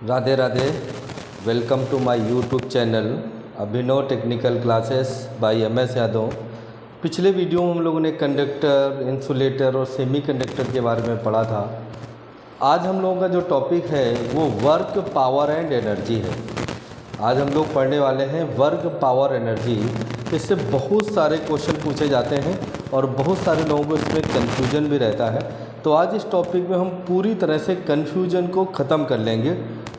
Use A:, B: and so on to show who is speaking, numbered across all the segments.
A: Radhe Radhe. Welcome to my YouTube channel Abhinav technical classes by MS Yadav. पिछले video में हम लोगों ने कंडक्टर, इंसुलेटर और सेमी कंडक्टर के बारे में पढ़ा था। आज हम लोगों का जो टॉपिक है वो वर्क, पावर एंड एनर्जी है। आज हम लोग पढ़ने वाले हैं वर्क, पावर, एनर्जी। इससे बहुत सारे क्वेश्चन पूछे जाते हैं और बहुत सारे लोगों को इसमें कन्फ्यूजन भी रहता है। तो आज इस टॉपिक में हम पूरी तरह से कन्फ्यूजन को ख़त्म कर लेंगे,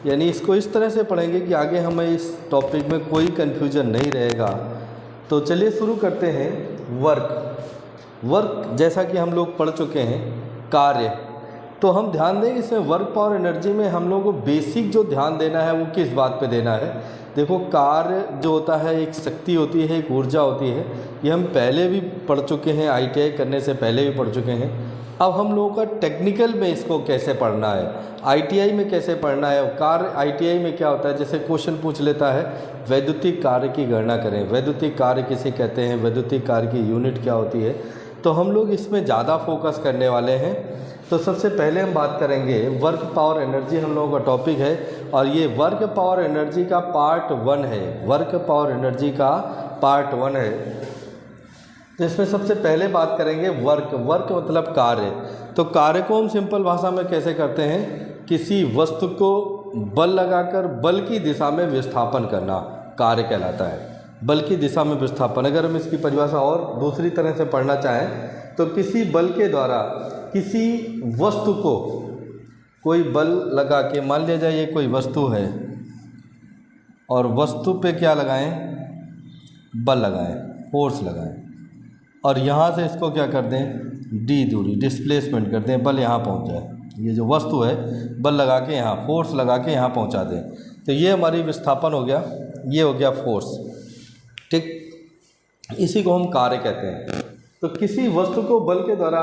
A: यानी इसको इस तरह से पढ़ेंगे कि आगे हमें इस टॉपिक में कोई कन्फ्यूजन नहीं रहेगा। तो चलिए शुरू करते हैं। वर्क जैसा कि हम लोग पढ़ चुके हैं कार्य, तो हम ध्यान दें इसमें वर्क, पावर, एनर्जी में हम लोगों को बेसिक जो ध्यान देना है वो किस बात पे देना है। देखो, कार्य जो होता है एक शक्ति होती है, एक ऊर्जा होती है। ये हम पहले भी पढ़ चुके हैं, ITI करने से पहले भी पढ़ चुके हैं। अब हम लोगों का टेक्निकल में इसको कैसे पढ़ना है, ITI में कैसे पढ़ना है। कार्य ITI में क्या होता है, जैसे क्वेश्चन पूछ लेता है वैद्युतिक कार्य की गणना करें। वैद्युतिक कार्य किसे कहते हैं, वैद्युतिक कार्य की यूनिट क्या होती है, तो हम लोग इसमें ज़्यादा फोकस करने वाले हैं। तो सबसे पहले हम बात करेंगे वर्क, पावर, एनर्जी हम लोगों का टॉपिक है और ये वर्क, पावर, एनर्जी का पार्ट 1 है। वर्क, पावर, एनर्जी का पार्ट 1 है। तो इसमें सबसे पहले बात करेंगे वर्क। वर्क मतलब कार्य। तो कार्य को हम सिंपल भाषा में कैसे करते हैं, किसी वस्तु को बल लगाकर बल की दिशा में विस्थापन करना कार्य कहलाता है। बल की दिशा में विस्थापन, अगर हम इसकी परिभाषा और दूसरी तरह से पढ़ना चाहें तो किसी बल के द्वारा किसी वस्तु को कोई बल लगा के, मान लिया जाए ये कोई वस्तु है और वस्तु पे क्या लगाएं, बल लगाएं, फोर्स लगाएं और यहाँ से इसको क्या कर दें, d दूरी, डिस्प्लेसमेंट कर दें, बल यहाँ पहुँच जाए। ये जो वस्तु है बल लगा के यहाँ, फोर्स लगा के यहाँ पहुँचा दें, तो ये हमारी विस्थापन हो गया, ये हो गया फोर्स। ठीक, इसी को हम कार्य कहते हैं। तो किसी वस्तु को बल के द्वारा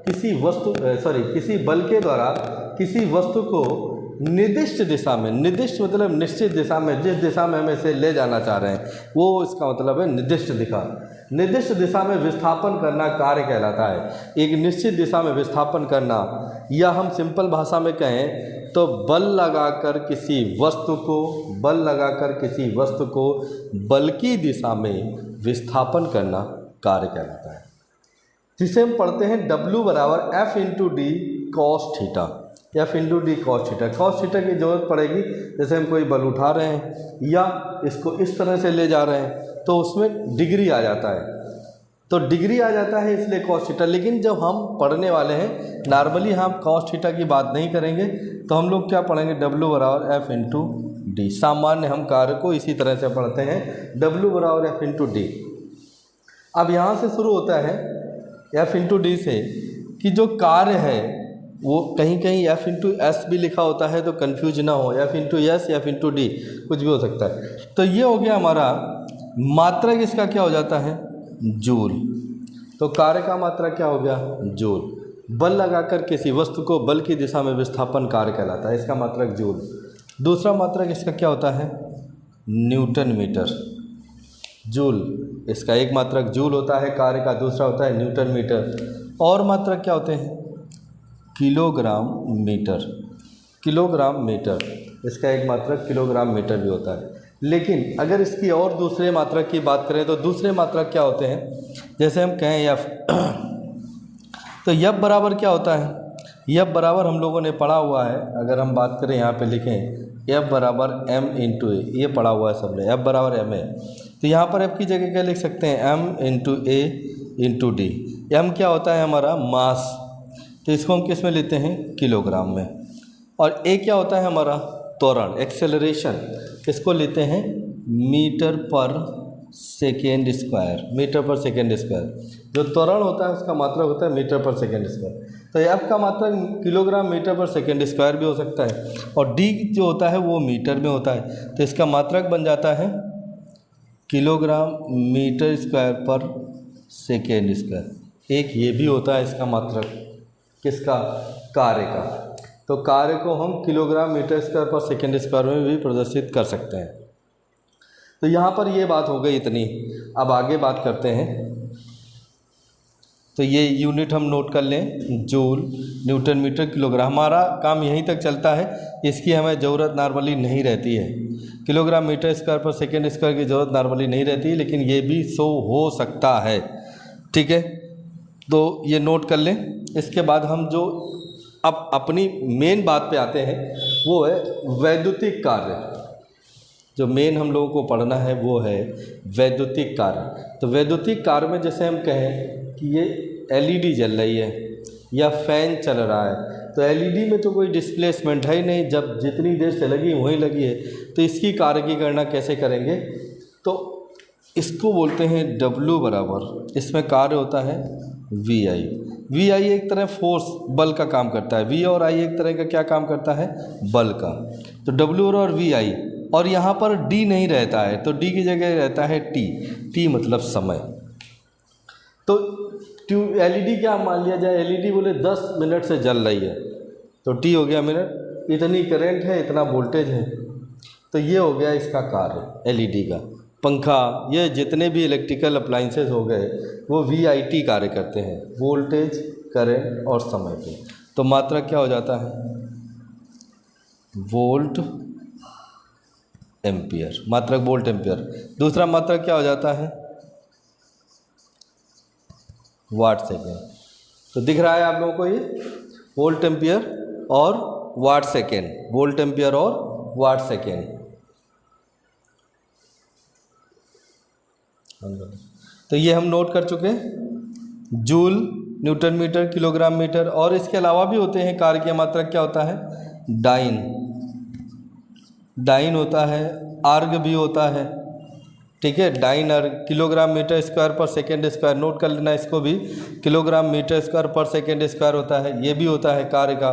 A: किसी बल के द्वारा किसी वस्तु को निर्दिष्ट दिशा में, निर्दिष्ट मतलब निश्चित दिशा में, जिस दिशा में हम इसे ले जाना चाह रहे हैं वो इसका मतलब है निर्दिष्ट दिशा। निर्दिष्ट दिशा में विस्थापन करना कार्य कहलाता है। एक निश्चित दिशा में विस्थापन करना, या हम सिंपल भाषा में कहें तो बल लगाकर किसी वस्तु को बल की दिशा में विस्थापन करना कार्य कहलाता है, जिसे हम पढ़ते हैं W बराबर F/d cos theta. F/d cos theta. cos theta की जरूरत पड़ेगी जैसे हम कोई बल उठा रहे हैं या इसको इस तरह से ले जा रहे हैं तो उसमें डिग्री आ जाता है, तो डिग्री आ जाता है इसलिए cos थीटा। लेकिन जब हम पढ़ने वाले हैं नॉर्मली हम cos थीटा की बात नहीं करेंगे, तो हम लोग क्या पढ़ेंगे, W बराबर F/d। सामान्य हम कार्य को इसी तरह से पढ़ते हैं, W बराबर F/d। अब यहाँ से शुरू होता है F/d से कि जो कार्य है वो कहीं कहीं F/s भी लिखा होता है, तो कन्फ्यूज ना हो, F/s, F/d कुछ भी हो सकता है। तो ये हो गया हमारा मात्रक, इसका क्या हो जाता है, जूल। तो कार्य का मात्रक क्या हो गया, जूल। बल लगाकर किसी वस्तु को बल की दिशा में विस्थापन कार्य कहलाता है, इसका मात्रक जूल। दूसरा मात्रक इसका क्या होता है, न्यूटन मीटर। जूल, इसका एक मात्रक जूल होता है कार्य का, दूसरा होता है न्यूटन मीटर। और मात्रक क्या होते हैं, किलोग्राम मीटर। किलोग्राम मीटर, इसका एक मात्रक किलोग्राम मीटर भी होता है। लेकिन अगर इसकी और दूसरे मात्रक की बात करें तो दूसरे मात्रक क्या होते हैं, जैसे हम कहें F तो F बराबर क्या होता है, F बराबर हम लोगों ने पढ़ा हुआ है। अगर हम बात करें यहाँ पे लिखें F बराबर m/a, ये पढ़ा हुआ है सबने, F बराबर m है। तो यहाँ पर F की जगह क्या लिख सकते हैं, m/a/d। m क्या होता है हमारा मास, तो इसको हम किस में लेते हैं, किलोग्राम में। और a क्या होता है हमारा त्वरण, एक्सेलरेशन, इसको लेते हैं मीटर पर सेकेंड स्क्वायर। मीटर पर सेकेंड स्क्वायर जो त्वरण होता है उसका मात्रक होता है मीटर पर सेकेंड स्क्वायर। तो F का मात्रक किलोग्राम मीटर पर सेकेंड स्क्वायर भी हो सकता है, और D जो होता है वो मीटर में होता है, तो इसका मात्रक बन जाता है किलोग्राम मीटर स्क्वायर पर सेकेंड स्क्वायर। एक ये भी होता है इसका मात्रक, किसका, कार्य का। तो कार्य को हम किलोग्राम मीटर स्क्वायर पर सेकेंड स्क्वायर में भी प्रदर्शित कर सकते हैं। तो यहाँ पर ये बात हो गई इतनी। अब आगे बात करते हैं। तो ये यूनिट हम नोट कर लें, जूल, न्यूटन मीटर, किलोग्राम। हमारा काम यहीं तक चलता है, इसकी हमें ज़रूरत नॉर्मली नहीं रहती है। किलोग्राम मीटर स्क्वायर पर सेकेंड स्क्वायर की ज़रूरत नॉर्मली नहीं रहती है, लेकिन ये भी शो हो सकता है। ठीक है, तो ये नोट कर लें। इसके बाद हम जो अब अपनी मेन बात पे आते हैं, वो है वैद्युतिक कार्य। जो मेन हम लोगों को पढ़ना है वो है वैद्युतिक कार्य। तो वैद्युतिक कार्य में जैसे हम कहें कि ये एलईडी जल रही है या फैन चल रहा है, तो एलईडी में तो कोई डिस्प्लेसमेंट है ही नहीं, जब जितनी देर से लगी वहीं लगी है, तो इसकी कार्य की गणना कैसे करेंगे? तो इसको बोलते हैं W बराबर, इसमें कार्य होता है VI। VI एक तरह फोर्स, बल का काम करता है। V और I एक तरह का क्या काम करता है? बल का। तो W और VI, और यहाँ पर D नहीं रहता है, तो D की जगह रहता है T। T मतलब समय। तो एलईडी क्या मान लिया जाए? एलईडी बोले 10 मिनट से जल रही है, तो T हो गया मिनट, इतनी करंट है, इतना वोल्टेज है, तो ये हो गया इसका कार्य एलईडी का। पंखा, ये जितने भी इलेक्ट्रिकल अप्लाइंसेस हो गए वो VIT कार्य करते हैं, वोल्टेज, करंट और समय पे। तो मात्रक क्या हो जाता है? वोल्ट एम्पियर, मात्रक वोल्ट एम्पियर। दूसरा मात्रक क्या हो जाता है? Watt second. तो दिख रहा है आप लोगों को ये वोल्ट एम्पियर और वाट सेकेंड, वोल्ट एम्पियर और वाट सेकेंड। तो ये हम नोट कर चुके हैं, joule, newton metre, kilogram metre. और इसके अलावा भी होते हैं कार्य की मात्रक। क्या होता है? डाइन, डाइन होता है, आर्ग भी होता है। ठीक है, डाइन अर्ग, किलोग्राम मीटर स्क्वायर पर सेकेंड स्क्वायर, नोट कर लेना इसको भी, किलोग्राम मीटर स्क्वायर पर सेकेंड स्क्वायर होता है, ये भी होता है कार्य का।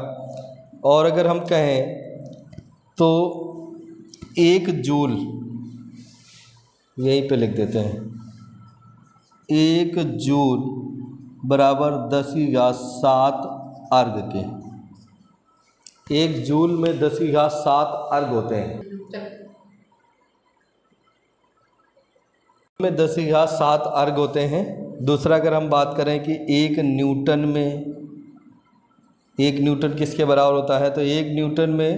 A: और अगर हम कहें तो 1 जूल, यहीं पे लिख देते हैं, 1 जूल बराबर 10⁻7 अर्ग के। 1 जूल में 10⁻7 अर्ग होते हैं, में 10⁻7 अर्ग होते हैं। दूसरा अगर हम बात करें कि 1 न्यूटन में, 1 न्यूटन किसके बराबर होता है? तो 1 न्यूटन में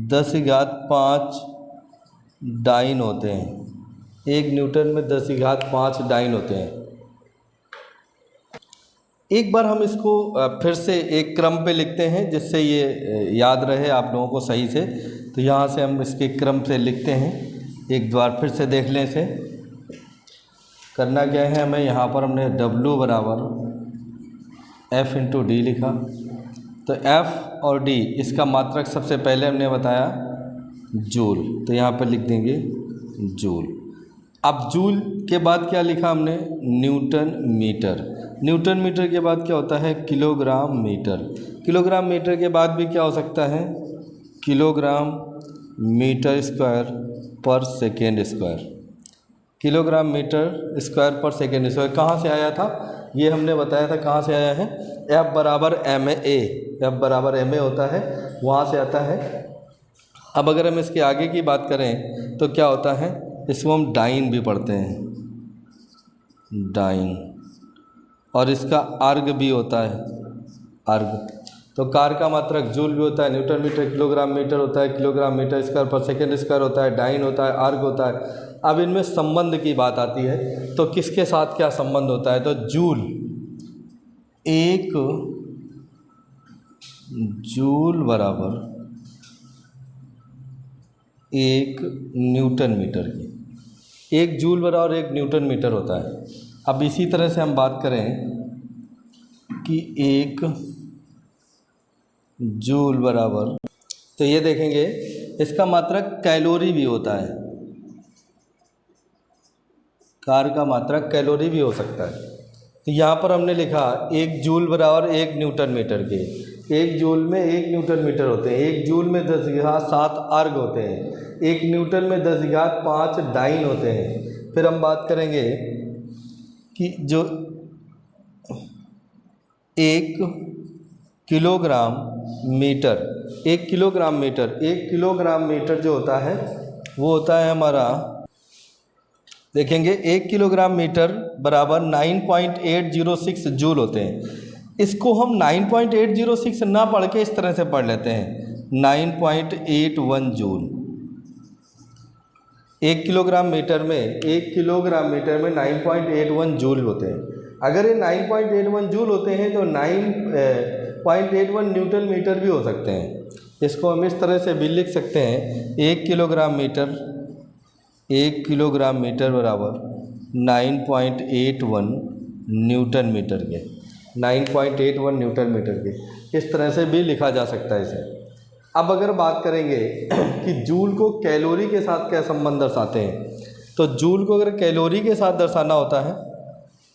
A: 10⁻5 डाइन होते हैं। 1 न्यूटन में 10⁻5 डाइन होते हैं। एक बार हम इसको फिर से एक क्रम पे लिखते हैं, जिससे ये याद रहे आप लोगों को सही से। तो यहाँ से हम इसके क्रम से लिखते हैं, एक बार फिर से देख लें इसे। करना क्या है हमें? यहाँ पर हमने W बराबर F × D लिखा। तो F और D, इसका मात्रक सबसे पहले हमने बताया जूल, तो यहाँ पर लिख देंगे जूल। अब जूल के बाद क्या लिखा हमने? Newton metre. न्यूटन मीटर के बाद क्या होता है? Kilogram metre. किलोग्राम मीटर के बाद भी क्या हो सकता है? किलोग्राम मीटर स्क्वायर पर second square. Kilogram metre square पर सेकेंड स्क्वायर कहाँ से आया था? ये हमने बताया था कहाँ से आया है। F बराबर MA, F बराबर MA होता है, वहाँ से आता है। अब अगर हम इसके आगे की बात करें तो क्या होता है? इसको हम डाइन भी पढ़ते हैं, डाइन। और इसका अर्ग भी होता है, अर्ग। तो कार्य का मात्रक जूल भी होता है, न्यूटन मीटर, किलोग्राम मीटर होता है, किलोग्राम मीटर स्क्वायर पर सेकेंड स्क्वायर होता है, डाइन होता है, अर्ग होता है। अब इनमें संबंध की बात आती है, तो किसके साथ क्या संबंध होता है? तो जूल, 1 जूल बराबर 1 न्यूटन मीटर की। 1 जूल बराबर 1 न्यूटन मीटर होता है। अब इसी तरह से हम बात करें कि 1 जूल बराबर, तो ये देखेंगे इसका मात्रक कैलोरी भी होता है, कार्य का मात्रक कैलोरी भी हो सकता है। तो यहाँ पर हमने लिखा 1 जूल बराबर 1 न्यूटन मीटर के। 1 जूल में 1 न्यूटन मीटर होते हैं, 1 जूल में 10⁻7 अर्ग होते हैं, 1 न्यूटन में 10⁻5 डाइन होते हैं। फिर हम बात करेंगे कि जो 1 kilogram metre, 1 kilogram metre, 1 kilogram metre जो होता है वो होता है हमारा देखेंगे 1 किलोग्राम मीटर बराबर 9.806 जूल होते हैं। इसको हम 9.806 ना पढ़ के इस तरह से पढ़ लेते हैं 9.81 जूल। 1 किलोग्राम मीटर में 9.81 जूल होते हैं। अगर ये 9.81 जूल होते हैं तो 9.81 न्यूटन मीटर भी हो सकते हैं। इसको हम इस तरह से भी लिख सकते हैं 1 किलोग्राम मीटर बराबर 9.81 न्यूटन मीटर के 9.81 न्यूटन मीटर के इस तरह से भी लिखा जा सकता है इसे। अब अगर बात करेंगे कि जूल को कैलोरी के साथ क्या संबंध दर्शाते हैं, तो जूल को अगर कैलोरी के साथ दर्शाना होता है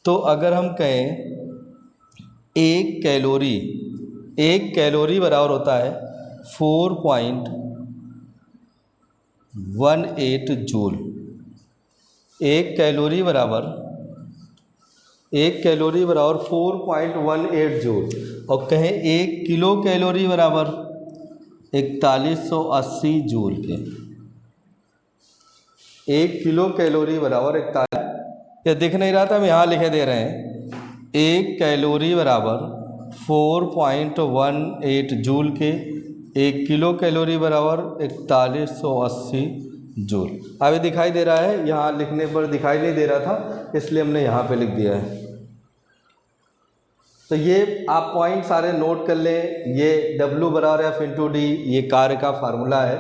A: तो अगर हम कहें एक कैलोरी बराबर होता है 4.18 जूल। एक कैलोरी बराबर 4.18 जूल। और कहें 1 किलो कैलोरी बराबर 4180 जूल के। 1 किलो कैलोरी बराबर 41, ये दिख नहीं रहा था, हम यहाँ लिखे दे रहे हैं 1 कैलोरी बराबर 4.18 जूल के, 1 किलो कैलोरी बराबर 4180 जूल। अभी दिखाई दे रहा है, यहाँ लिखने पर दिखाई नहीं दे रहा था इसलिए हमने यहाँ पे लिख दिया है। तो ये आप पॉइंट सारे नोट कर लें। ये W बराबर F इंटू डी ये कार्य का फार्मूला है।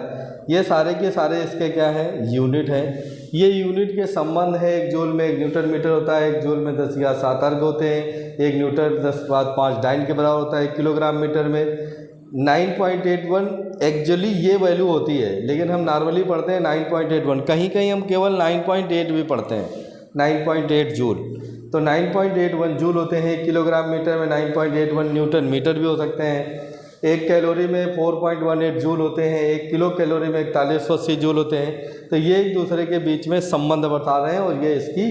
A: ये सारे के सारे इसके क्या है, यूनिट हैं। ये यूनिट के संबंध है, 1 जूल में 1 न्यूटन मीटर होता है, 1 जूल में 10⁻7 अर्ग होते हैं, 1 न्यूटन 10⁵ डाइन के बराबर होता है 1 किलोग्राम मीटर में। 9.81 एक्चुअली ये वैल्यू होती है, लेकिन हम नॉर्मली पढ़ते हैं 9.81, कहीं कहीं हम केवल 9.8 भी पढ़ते हैं, 9.8 जूल। तो 9.81 जूल होते हैं 1 किलोग्राम मीटर में, 9.81 न्यूटन मीटर भी हो सकते हैं। 1 कैलोरी में 4.18 जूल होते हैं, 1 किलो कैलोरी में 4180 जूल होते हैं। तो ये एक दूसरे के बीच में संबंध बता रहे हैं और ये इसकी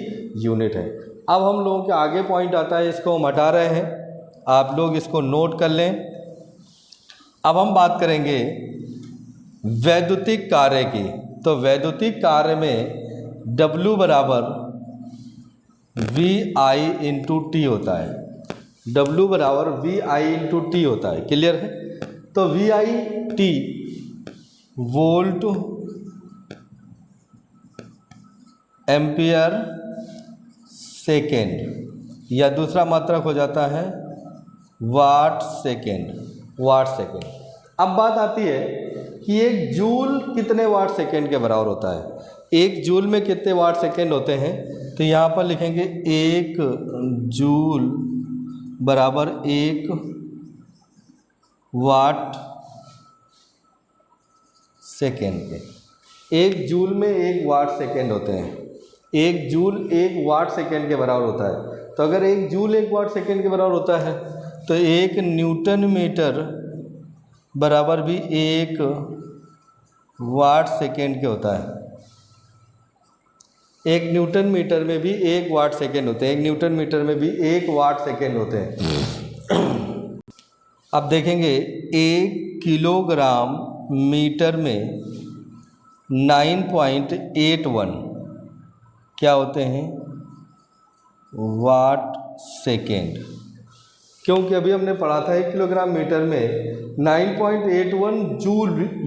A: यूनिट है। अब हम लोगों के आगे पॉइंट आता है, इसको हम हटा रहे हैं, आप लोग इसको नोट कर लें। अब हम बात करेंगे वैद्युतिक कार्य की। तो वैद्युतिक कार्य में W बराबर VI इंटू टी होता है। W बराबर VI इंटू टी होता है, क्लियर है। तो VI T volt ampere second, या दूसरा मात्रक हो जाता है वाट सेकेंड। अब बात आती है कि 1 जूल कितने वाट सेकेंड के बराबर होता है। 1 जूल में कितने वाट सेकेंड होते हैं, तो यहाँ पर लिखेंगे 1 जूल बराबर 1 वाट सेकेंड के। 1 जूल में 1 वाट सेकेंड होते हैं। 1 जूल 1 वाट सेकेंड के बराबर होता है। तो अगर 1 जूल 1 वाट सेकेंड के बराबर होता है तो 1 न्यूटन मीटर बराबर भी 1 वाट सेकेंड के होता है। 1 न्यूटन मीटर में भी 1 वाट सेकेंड होते हैं, 1 न्यूटन मीटर में भी 1 वाट सेकेंड होते हैं। अब देखेंगे 1 किलोग्राम मीटर में 9.81 क्या होते हैं, वाट सेकेंड। क्योंकि अभी हमने पढ़ा था 1 किलोग्राम मीटर में 9.81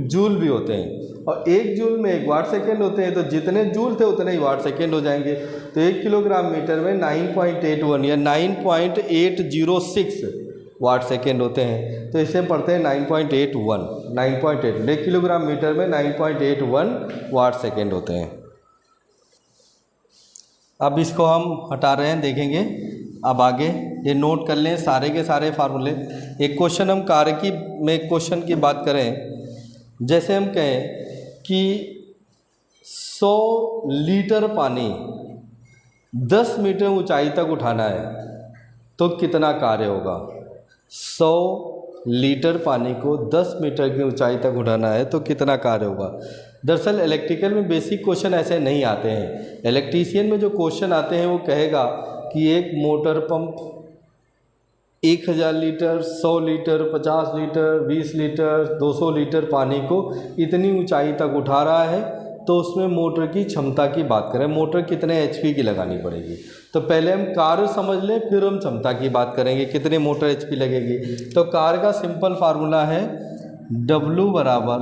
A: जूल भी होते हैं, और 1 जूल में 1 वाट सेकेंड होते हैं। तो जितने जूल थे उतने ही वाट सेकेंड हो जाएंगे। तो 1 किलोग्राम मीटर में 9.81 या 9.806 वाट सेकेंड होते हैं। तो इसे पढ़ते हैं 9.81 1 किलोग्राम मीटर में 9.81 वाट सेकेंड होते हैं। अब इसको हम हटा रहे हैं, देखेंगे अब आगे। ये नोट कर लें सारे के सारे फार्मूले। एक क्वेश्चन हम कार्य की में क्वेश्चन की बात करें, जैसे हम कहें कि 100 लीटर पानी 10 मीटर ऊंचाई तक उठाना है तो कितना कार्य होगा। 100 लीटर पानी को 10 मीटर की ऊंचाई तक उठाना है तो कितना कार्य होगा। दरअसल इलेक्ट्रिकल में बेसिक क्वेश्चन ऐसे नहीं आते हैं। इलेक्ट्रीशियन में जो क्वेश्चन आते हैं वो कहेगा कि एक motor pump 1000 litre, 100 litre, 50 litre, 20 litre, 200 litre पानी को इतनी ऊंचाई तक उठा रहा है तो उसमें मोटर की क्षमता की बात करें, मोटर कितने एचपी की लगानी पड़ेगी। तो पहले हम कार्य समझ लें, फिर हम क्षमता की बात करेंगे कितने मोटर एचपी लगेगी। तो कार्य का सिंपल फार्मूला है W बराबर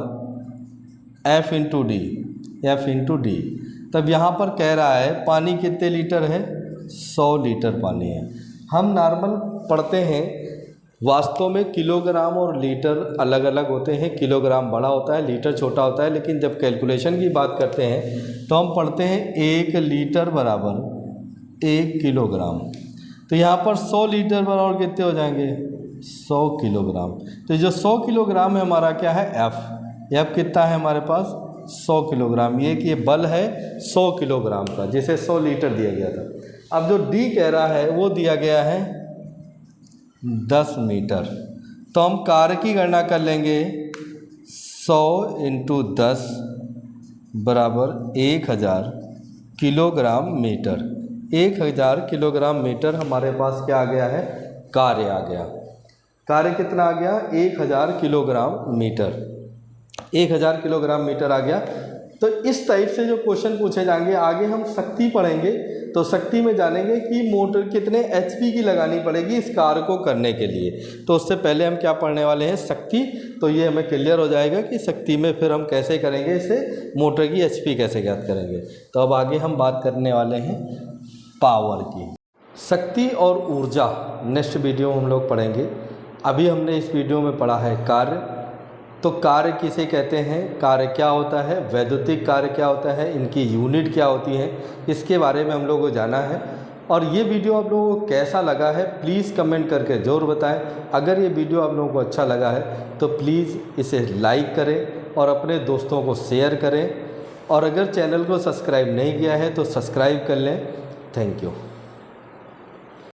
A: F इंटू डी। तब यहाँ पर कह रहा है पानी कितने लीटर है, 100 लीटर पानी है। हम नॉर्मल पढ़ते हैं, वास्तव में किलोग्राम और लीटर अलग अलग होते हैं, किलोग्राम बड़ा होता है, लीटर छोटा होता है। लेकिन जब कैलकुलेशन की बात करते हैं तो हम पढ़ते हैं 1 लीटर बराबर 1 किलोग्राम। तो यहाँ पर 100 लीटर बराबर कितने हो जाएंगे, 100 किलोग्राम। तो जो 100 किलोग्राम है हमारा क्या है, एफ कितना है हमारे पास, 100 किलोग्राम। ये कि ये बल है 100 किलोग्राम का, जिसे 100 लीटर दिया गया था। अब जो डी कह रहा है वो दिया गया है 10 मीटर। तो हम कार्य की गणना कर लेंगे, 100 इंटू 10 बराबर 1000 किलोग्राम मीटर। 1000 किलोग्राम मीटर हमारे पास क्या आ गया है, कार्य आ गया। कार्य कितना आ गया, 1000 किलोग्राम मीटर। 1000 किलोग्राम मीटर आ गया। तो इस टाइप से जो क्वेश्चन पूछे जाएंगे, आगे हम शक्ति पढ़ेंगे तो शक्ति में जानेंगे कि मोटर कितने एचपी की लगानी पड़ेगी इस कार्य को करने के लिए। तो उससे पहले हम क्या पढ़ने वाले हैं, शक्ति। तो ये हमें क्लियर हो जाएगा कि शक्ति में फिर हम कैसे करेंगे, इसे मोटर की एचपी कैसे ज्ञात करेंगे। तो अब आगे हम बात करने वाले हैं पावर की। शक्ति और ऊर्जा नेक्स्ट वीडियो में हम लोग पढ़ेंगे। अभी हमने इस वीडियो में पढ़ा है कार्य। तो कार्य किसे कहते हैं, कार्य क्या होता है, वैद्युतिक कार्य क्या होता है, इनकी यूनिट क्या होती है, इसके बारे में हम लोगों को जाना है। और ये वीडियो आप लोगों को कैसा लगा है प्लीज़ कमेंट करके ज़रूर बताएं। अगर ये वीडियो आप लोगों को अच्छा लगा है तो प्लीज़ इसे लाइक करें और अपने दोस्तों को शेयर करें। और अगर चैनल को सब्सक्राइब नहीं किया है तो सब्सक्राइब कर लें। Thank you.